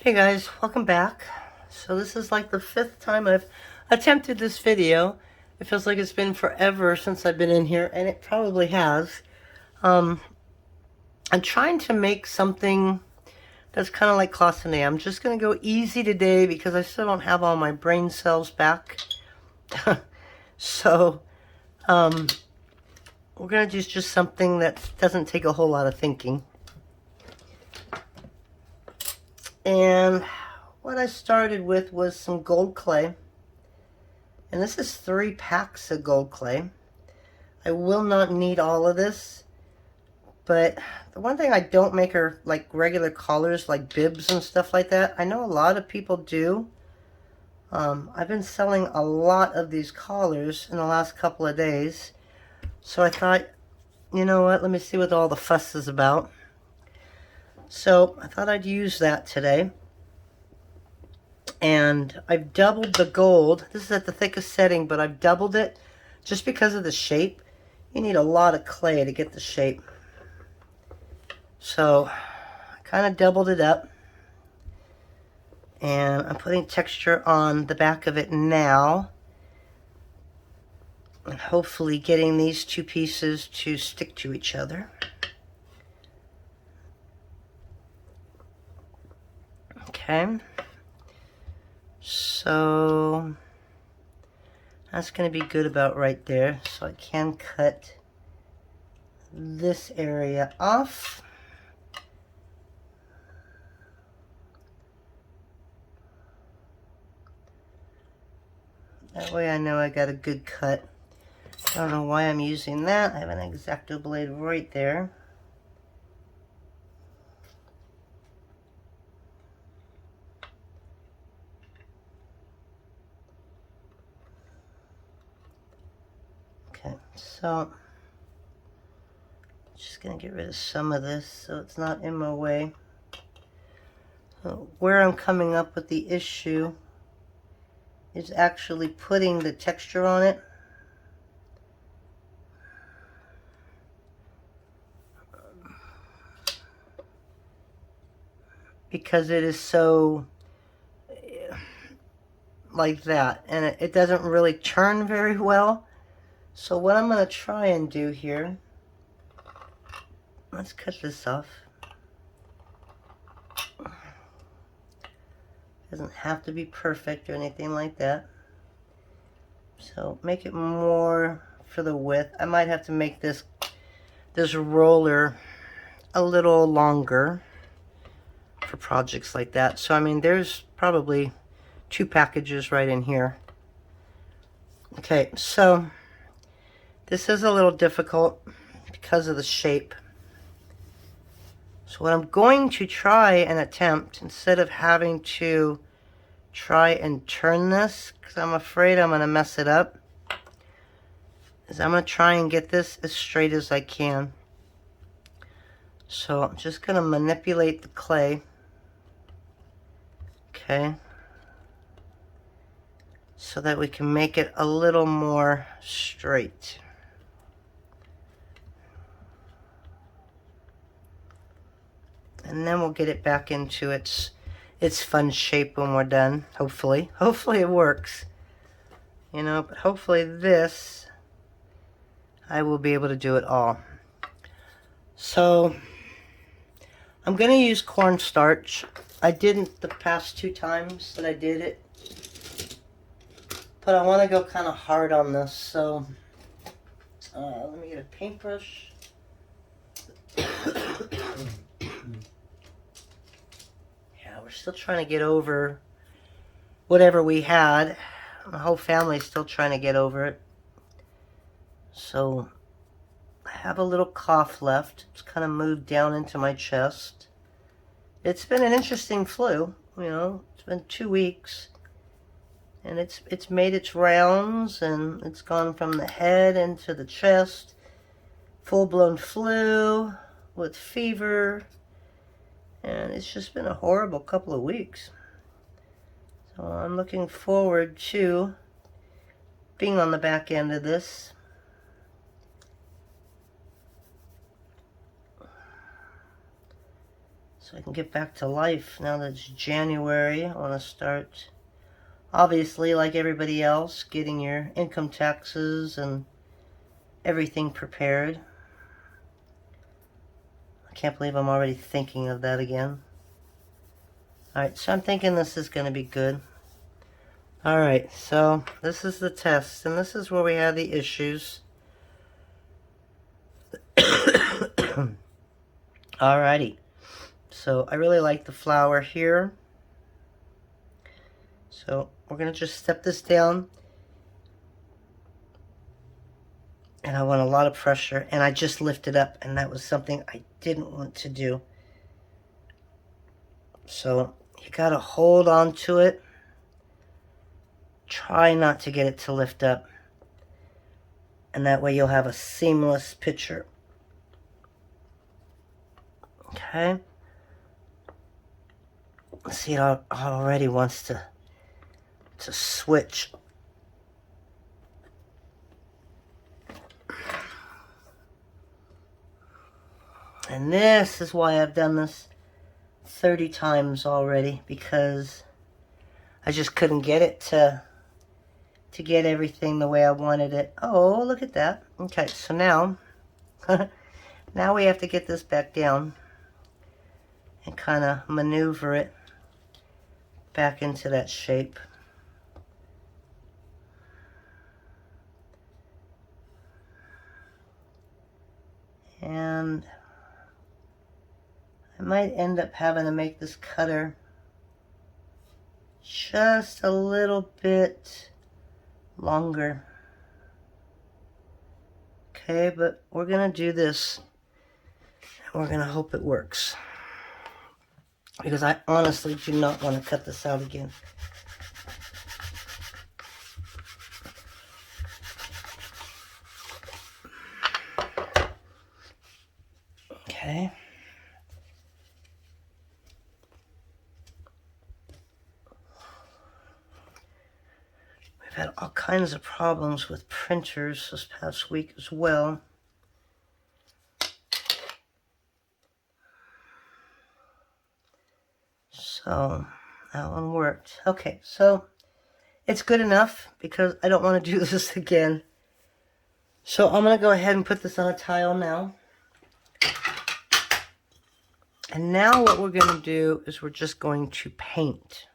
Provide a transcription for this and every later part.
Hey guys, welcome back. So this is like the 5th time I've attempted this video. It feels like it's been forever since I've been in here, and it probably has. I'm trying to make something that's kind of like cloisonne. I'm just going to go easy today because I still don't have all my brain cells back. So we're going to do just something that doesn't take a whole lot of thinking. And what I started with was some gold clay. And this is 3 packs of gold clay. I will not need all of this. But the one thing I don't make are like regular collars, like bibs and stuff like that. I know a lot of people do. I've been selling a lot of these collars in the last couple of days. So I thought, you know what, let me see what all the fuss is about. So I thought I'd use that today. And I've doubled the gold. This is at the thickest setting, but I've doubled it just because of the shape. You need a lot of clay to get the shape. So I kind of doubled it up. And I'm putting texture on the back of it now. And hopefully getting these 2 pieces to stick to each other. Okay. So that's going to be good about right there. So I can cut this area off. That way I know I got a good cut. I don't know why I'm using that. I have an X-Acto blade right there. Okay, so just gonna get rid of some of this so it's not in my way. So where I'm coming up with the issue is actually putting the texture on it. Because it is so like that, and it doesn't really turn very well. So what I'm going to try and do here, let's cut this off. Doesn't have to be perfect or anything like that. So make it more for the width. I might have to make this roller a little longer for projects like that. So I mean, there's probably 2 packages right in here. Okay, so this is a little difficult because of the shape. So what I'm going to try and attempt, instead of having to try and turn this, because I'm afraid I'm going to mess it up, is I'm going to try and get this as straight as I can. So I'm just going to manipulate the clay. Okay. So that we can make it a little more straight. And then we'll get it back into its fun shape when we're done, hopefully. Hopefully it works. You know, but hopefully this, I will be able to do it all. So, I'm going to use cornstarch. I didn't the past 2 times that I did it. But I want to go kind of hard on this, so let me get a paintbrush. We're still trying to get over whatever we had. The whole family's still trying to get over it. So I have a little cough left. It's kind of moved down into my chest. It's been an interesting flu, you know. It's been 2 weeks. And it's made its rounds, and it's gone from the head into the chest. Full-blown flu with fever. And it's just been a horrible couple of weeks. So I'm looking forward to being on the back end of this. so I can get back to life now that it's January. I want to start, obviously, like everybody else, getting your income taxes and everything prepared. I can't believe I'm already thinking of that again. Alright, so I'm thinking this is going to be good. Alright, so this is the test, and this is where we have the issues. Alrighty, so I really like the flower here. So we're going to just step this down. And I want a lot of pressure, and I just lifted up, and that was something I didn't want to do. So you got to hold on to it. Try not to get it to lift up. And that way you'll have a seamless picture. Okay. See, it already wants to switch. And this is why I've done this 30 times already, because I just couldn't get it to get everything the way I wanted it. Oh, look at that. Okay, so now now we have to get this back down and kind of maneuver it back into that shape. And I might end up having to make this cutter just a little bit longer. Okay, but we're gonna do this, and we're gonna hope it works, because I honestly do not want to cut this out again. Okay. We've had all kinds of problems with printers this past week as well. So that one worked. Okay, so it's good enough because I don't want to do this again. So I'm going to go ahead and put this on a tile now. And now what we're going to do is we're just going to paint.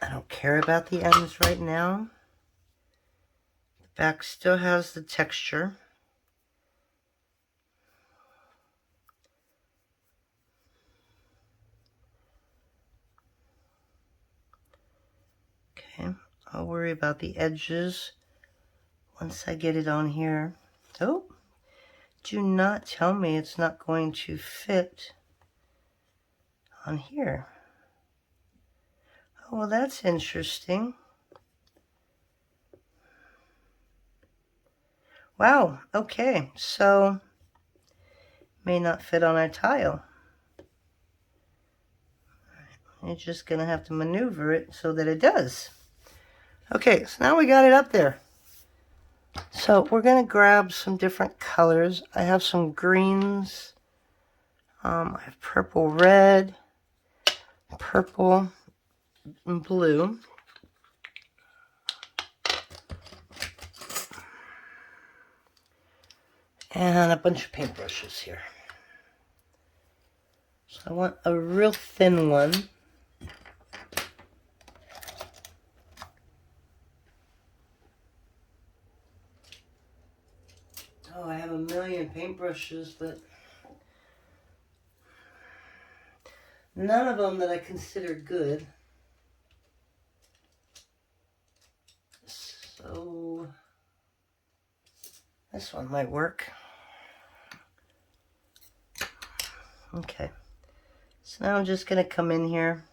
I don't care about the ends right now. The back still has the texture. Okay, I'll worry about the edges once I get it on here. Oh, do not tell me it's not going to fit on here. Oh, well, that's interesting. Wow, okay, so may not fit on our tile. You're just gonna have to maneuver it so that it does. Okay, so now we got it up there. So we're gonna grab some different colors. I have some greens. I have purple, red, purple, and blue. And a bunch of paintbrushes here. So I want a real thin one. Oh, I have a million paintbrushes, but none of them that I consider good. So this one might work. Okay. So now I'm just going to come in here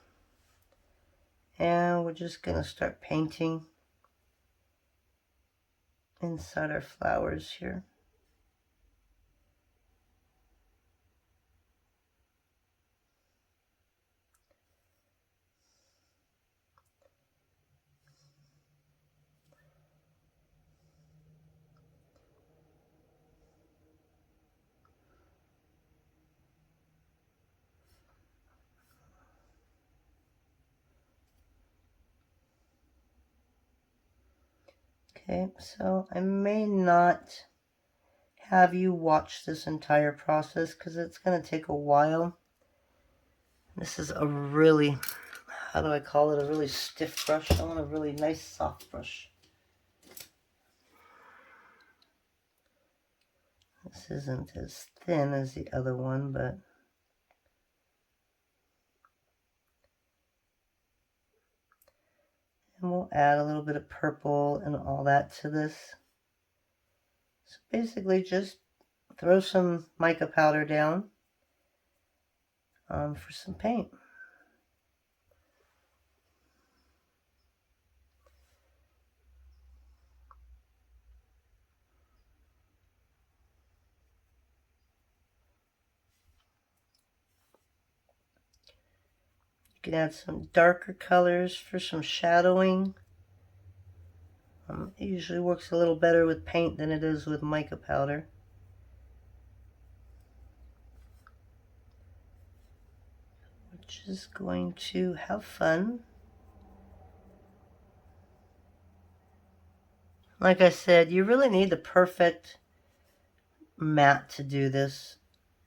and we're just going to start painting inside our flowers here. Okay, so I may not have you watch this entire process because it's going to take a while. This is a really, how do I call it, a really stiff brush. I want a really nice soft brush. This isn't as thin as the other one, but and we'll add a little bit of purple and all that to this. So basically just throw some mica powder down for some paint. You can add some darker colors for some shadowing. It usually works a little better with paint than it is with mica powder. We're just going to have fun. Like I said, you really need the perfect mat to do this.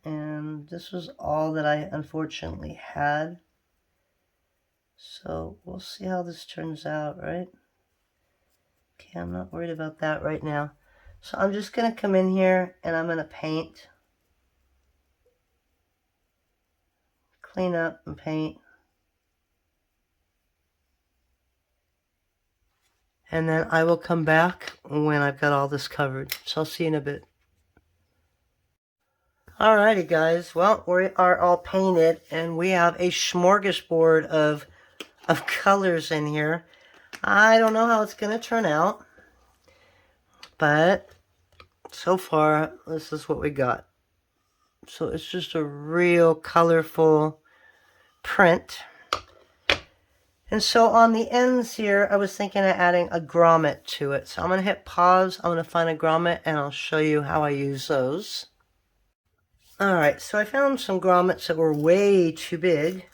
And this was all that I unfortunately had. So we'll see how this turns out, right? Okay, I'm not worried about that right now. So I'm just going to come in here and I'm going to paint. Clean up and paint. And then I will come back when I've got all this covered. So I'll see you in a bit. Alrighty guys, well, we are all painted and we have a smorgasbord of colors in here. I don't know how it's going to turn out, but so far this is what we got. So it's just a real colorful print. And so on the ends here, I was thinking of adding a grommet to it. So I'm going to hit pause, I'm going to find a grommet, and I'll show you how I use those. Alright, so I found some grommets that were way too big.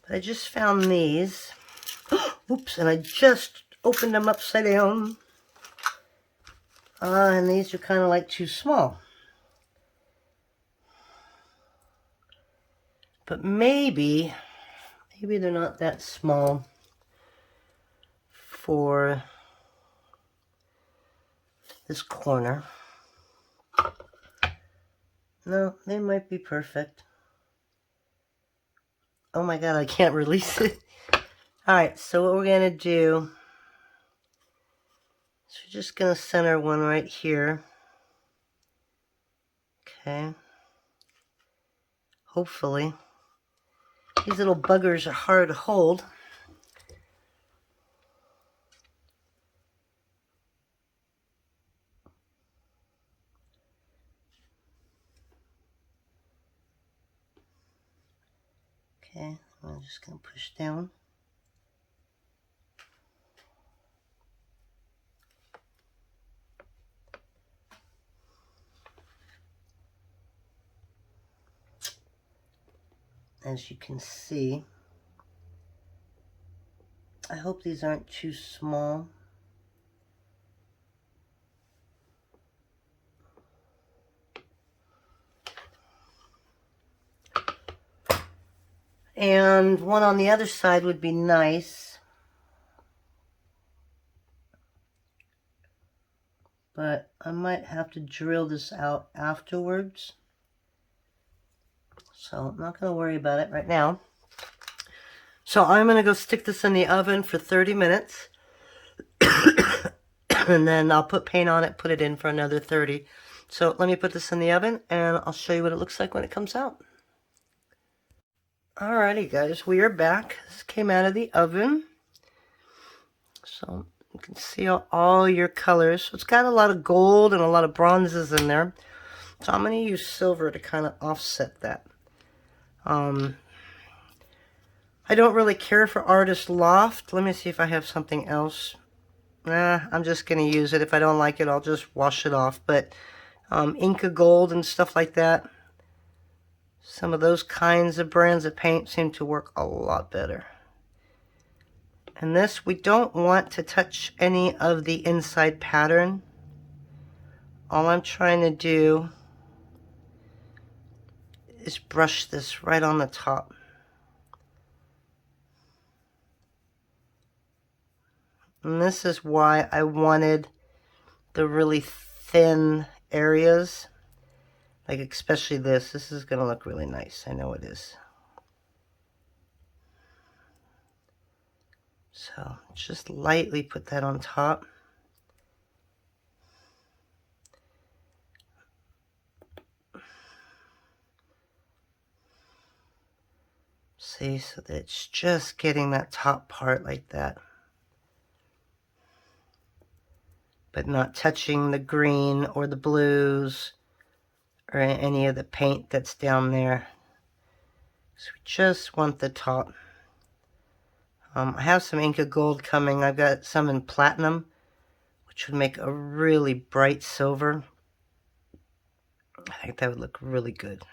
But I just found these. Oops, and I just opened them upside down. And these are kind of like too small. But maybe they're not that small for this corner. No, they might be perfect. Oh my god, I can't release it. Alright, so what we're going to do is we're just going to center one right here. Okay. Hopefully. These little buggers are hard to hold. Okay, I'm just going to push down. As you can see, I hope these aren't too small. And one on the other side would be nice. But I might have to drill this out afterwards. So I'm not going to worry about it right now. So I'm going to go stick this in the oven for 30 minutes. And then I'll put paint on it, put it in for another 30. So let me put this in the oven and I'll show you what it looks like when it comes out. Alrighty guys, we are back. This came out of the oven. So you can see all your colors. So it's got a lot of gold and a lot of bronzes in there. So I'm going to use silver to kind of offset that. I don't really care for Artist Loft. Let me see if I have something else. Nah, I'm just going to use it. If I don't like it, I'll just wash it off. But Inca Gold and stuff like that. Some of those kinds of brands of paint seem to work a lot better. And this, we don't want to touch any of the inside pattern. All I'm trying to do is brush this right on the top. And this is why I wanted the really thin areas. Like especially this. This is going to look really nice. I know it is. So just lightly put that on top. See, so that it's just getting that top part like that. But not touching the green or the blues or any of the paint that's down there. So we just want the top. I have some Inca Gold coming. I've got some in platinum, which would make a really bright silver. I think that would look really good.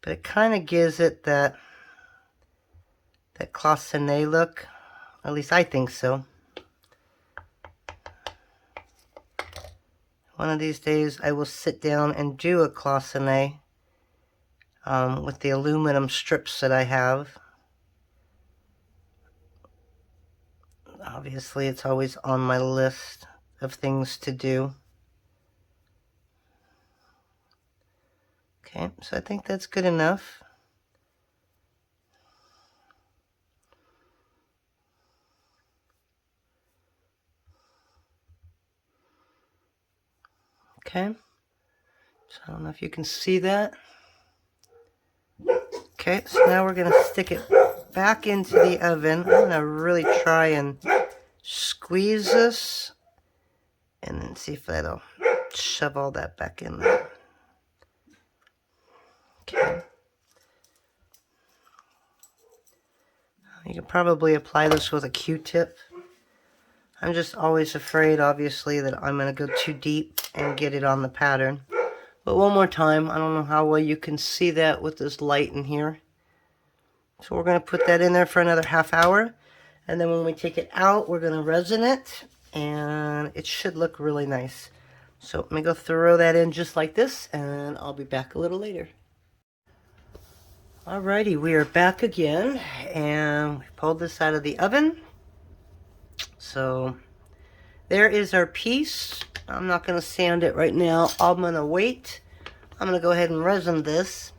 But it kind of gives it that cloisonné look. At least I think so. One of these days I will sit down and do a cloisonné with the aluminum strips that I have. Obviously, it's always on my list of things to do. Okay, so I think that's good enough. Okay, so I don't know if you can see that. Okay, so now we're going to stick it back into the oven. I'm going to really try and squeeze this and then see if that'll shove all that back in there. Okay. You can probably apply this with a Q-tip. I'm just always afraid, obviously, that I'm going to go too deep and get it on the pattern. But one more time, I don't know how well you can see that with this light in here. So we're going to put that in there for another half hour. And then when we take it out, we're going to resin it. And it should look really nice. So let me go throw that in just like this, and I'll be back a little later. Alrighty, we are back again, and we pulled this out of the oven. So there is our piece. I'm not going to sand it right now. I'm going to wait. I'm going to go ahead and resin this.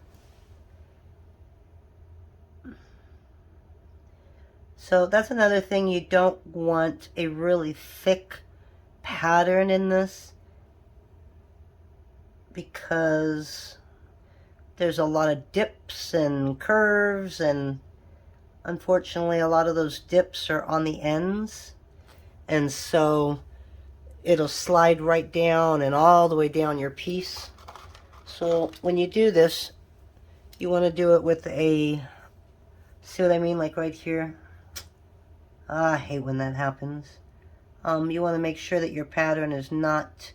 So that's another thing. You don't want a really thick pattern in this, because there's a lot of dips and curves, and unfortunately a lot of those dips are on the ends, and so it'll slide right down and all the way down your piece. So when you do this, you want to do it with a, see what I mean, like right here. I hate when that happens. You want to make sure that your pattern is not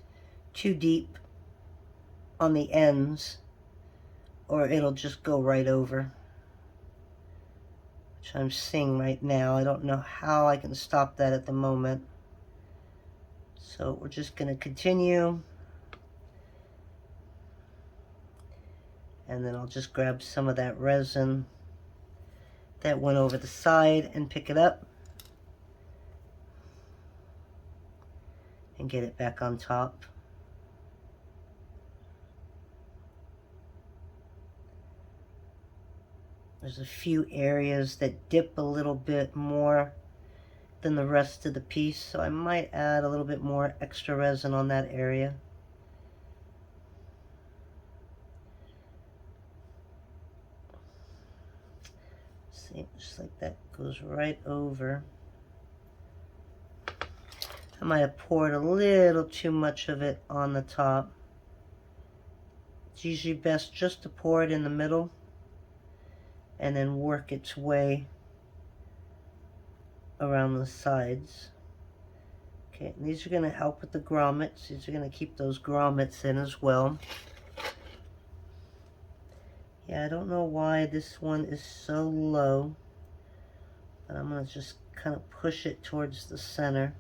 too deep on the ends, or it'll just go right over, which I'm seeing right now. I don't know how I can stop that at the moment. So we're just going to continue. And then I'll just grab some of that resin that went over the side and pick it up and get it back on top. There's a few areas that dip a little bit more than the rest of the piece, so I might add a little bit more extra resin on that area. See, just like that, goes right over. I might have poured a little too much of it on the top. It's usually best just to pour it in the middle and then work its way around the sides. Okay, and these are going to help with the grommets. These are going to keep those grommets in as well. Yeah, I don't know why this one is so low. But I'm going to just kind of push it towards the center.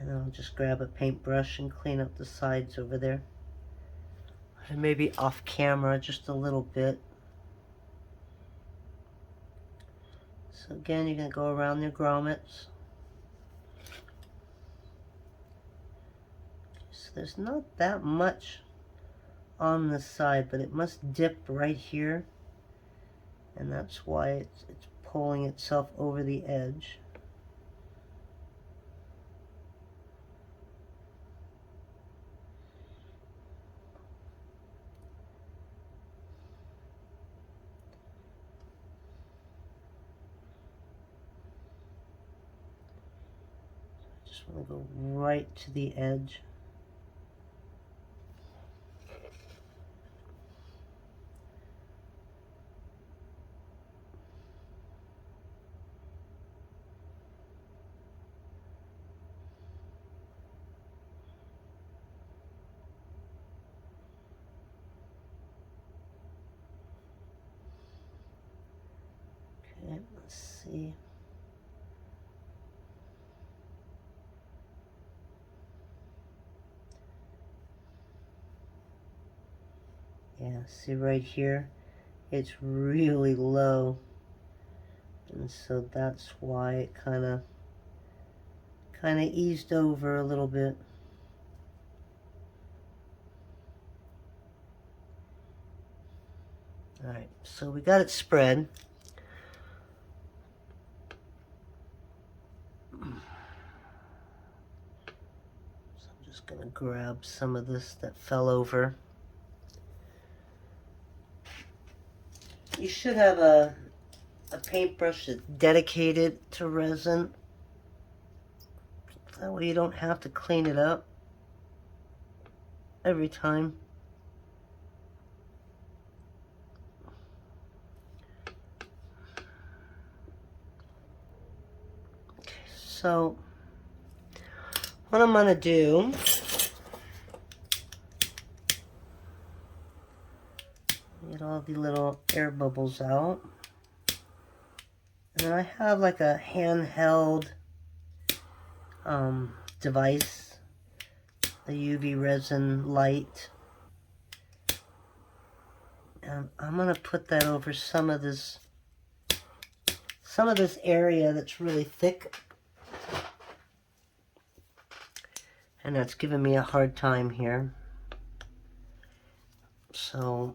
And then I'll just grab a paintbrush and clean up the sides over there. And maybe off camera just a little bit. So again, you're going to go around their grommets. So there's not that much on the side, but it must dip right here. And that's why it's pulling itself over the edge. Just want to go right to the edge. Okay, let's see. Yeah, see right here, it's really low, and so that's why it kind of eased over a little bit. All right, so we got it spread. So I'm just gonna grab some of this that fell over. You should have a paintbrush that's dedicated to resin. That way you don't have to clean it up every time. Okay, so what I'm gonna do, get all the little air bubbles out. And then I have like a handheld device, a UV resin light. And I'm gonna put that over some of this area that's really thick. And that's giving me a hard time here. So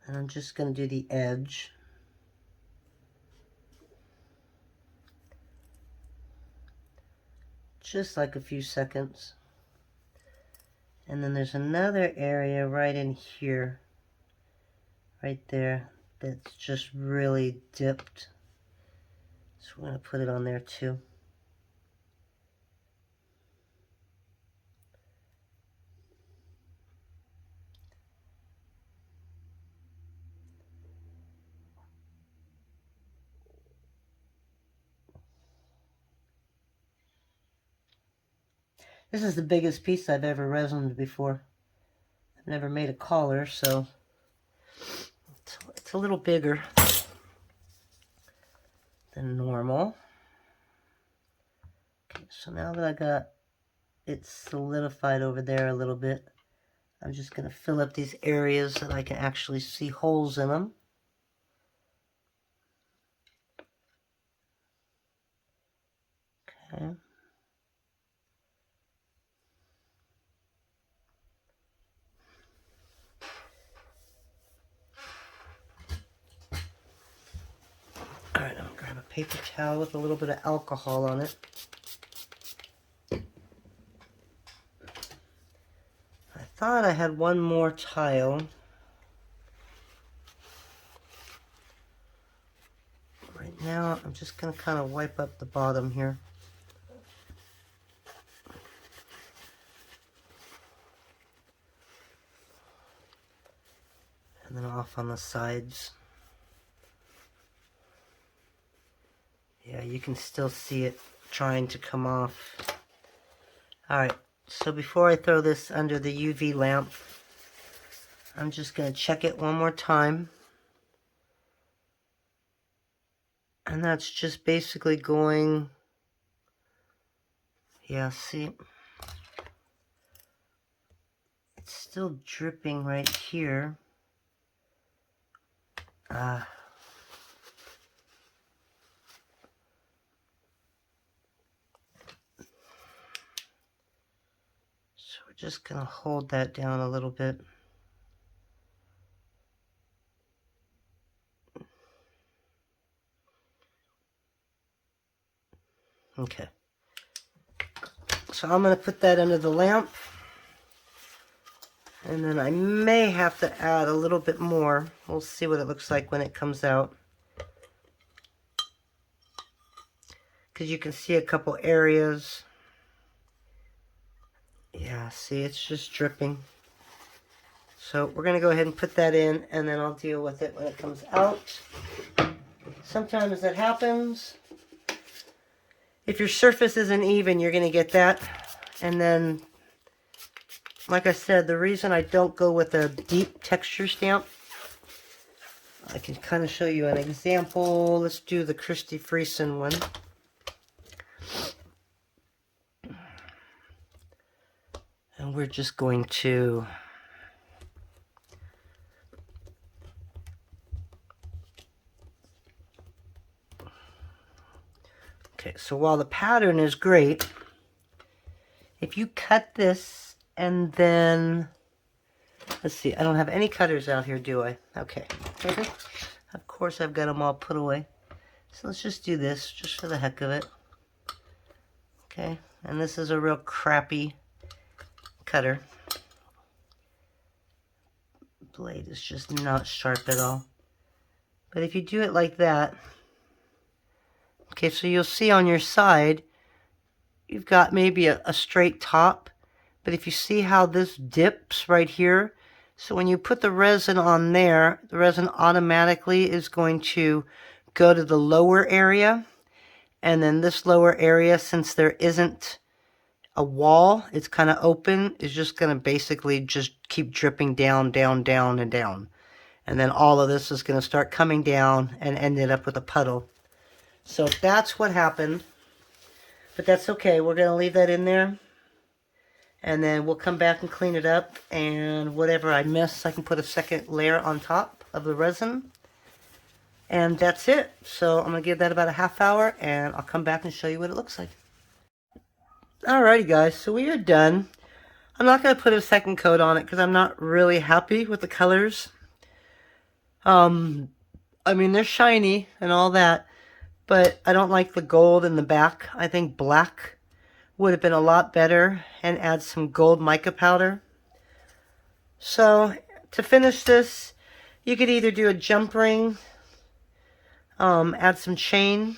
and I'm just going to do the edge. Just like a few seconds. And then there's another area right in here, right there, that's just really dipped. So we're going to put it on there too. This is the biggest piece I've ever resined before. I've never made a collar, so it's a little bigger than normal. Okay, so now that I got it solidified over there a little bit, I'm just going to fill up these areas that I can actually see holes in them. Okay. Alright, I'm going to grab a paper towel with a little bit of alcohol on it. I thought I had one more tile. Right now, I'm just going to kind of wipe up the bottom here. And then off on the sides. Yeah, you can still see it trying to come off. Alright, so before I throw this under the UV lamp, I'm just going to check it one more time. And that's just basically going, yeah, see, it's still dripping right here. So we're just going to hold that down a little bit. Okay. So I'm going to put that under the lamp. And then I may have to add a little bit more. We'll see what it looks like when it comes out. Because you can see a couple areas. Yeah, see, it's just dripping. So we're going to go ahead and put that in, and then I'll deal with it when it comes out. Sometimes that happens. If your surface isn't even, you're going to get that. And then, like I said, the reason I don't go with a deep texture stamp, I can kind of show you an example. Let's do the Christy Friesen one. And we're just going to okay, so while the pattern is great, if you cut this and then, let's see, I don't have any cutters out here, do I? Okay. Of course I've got them all put away. So let's just do this, just for the heck of it. Okay, and this is a real crappy cutter. Blade is just not sharp at all. But if you do it like that, okay, so you'll see on your side, you've got maybe a straight top, but if you see how this dips right here, so when you put the resin on there, the resin automatically is going to go to the lower area, and then this lower area, since there isn't a wall, it's kind of open, is just going to basically just keep dripping down, down, down, and down. And then all of this is going to start coming down and ended up with a puddle. So that's what happened. But that's okay. We're going to leave that in there. And then we'll come back and clean it up. And whatever I miss, I can put a second layer on top of the resin. And that's it. So I'm going to give that about a half hour. And I'll come back and show you what it looks like. Alrighty guys, so we are done. I'm not going to put a second coat on it because I'm not really happy with the colors. I mean, they're shiny and all that, but I don't like the gold in the back. I think black would have been a lot better, and add some gold mica powder. So to finish this, you could either do a jump ring, add some chain.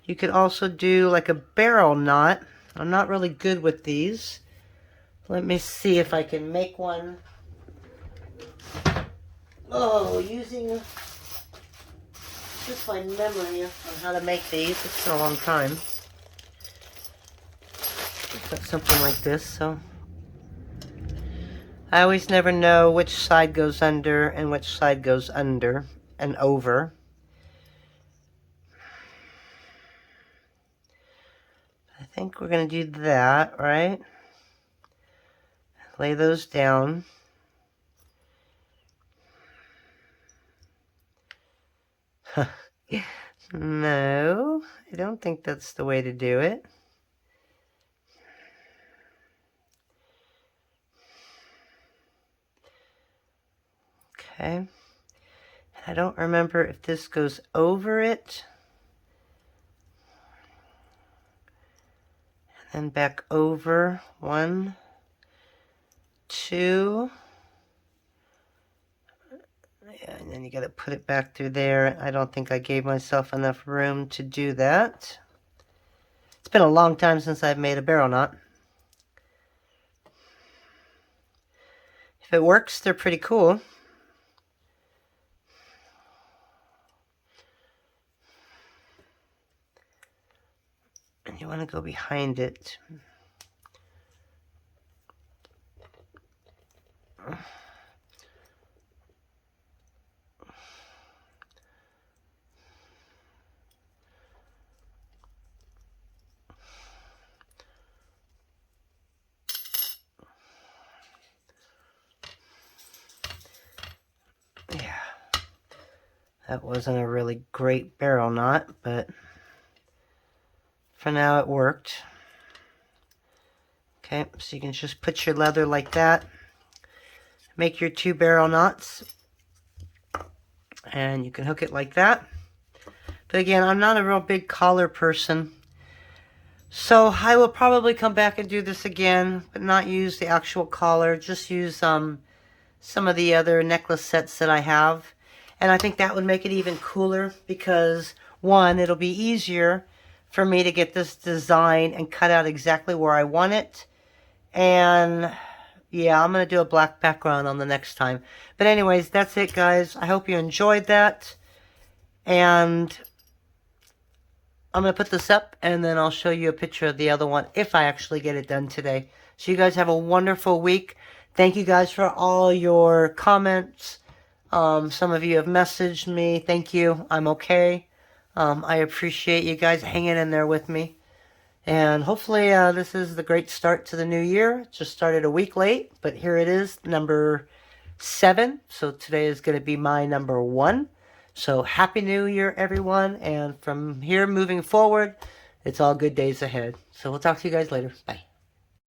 You could also do like a barrel knot. I'm not really good with these. Let me see if I can make one. Oh, using just my memory on how to make these. It's been a long time. Got something like this, so I always never know which side goes under and which side goes under and over. I think we're going to do that, right? Lay those down. No, I don't think that's the way to do it. Okay. I don't remember if this goes over it. And then back over. 1, 2. Yeah, and then you got to put it back through there. I don't think I gave myself enough room to do that. It's been a long time since I've made a barrel knot. If it works, they're pretty cool. And you want to go behind it. Yeah, that wasn't a really great barrel knot, but for now it worked. Okay, so you can just put your leather like that, make your 2 barrel knots, and you can hook it like that. But again, I'm not a real big collar person, so I will probably come back and do this again, but not use the actual collar, just use some of the other necklace sets that I have. And I think that would make it even cooler because, one, it'll be easier for me to get this design and cut out exactly where I want it. And yeah, I'm going to do a black background on the next time. But anyways, that's it, guys. I hope you enjoyed that. And I'm going to put this up, and then I'll show you a picture of the other one if I actually get it done today. So you guys have a wonderful week. Thank you guys for all your comments. Some of you have messaged me. Thank you. I'm okay. I appreciate you guys hanging in there with me. And hopefully this is the great start to the new year. It just started a week late, but here it is, number 7. So today is going to be my number 1. So Happy New Year, everyone. And from here moving forward, it's all good days ahead. So we'll talk to you guys later. Bye.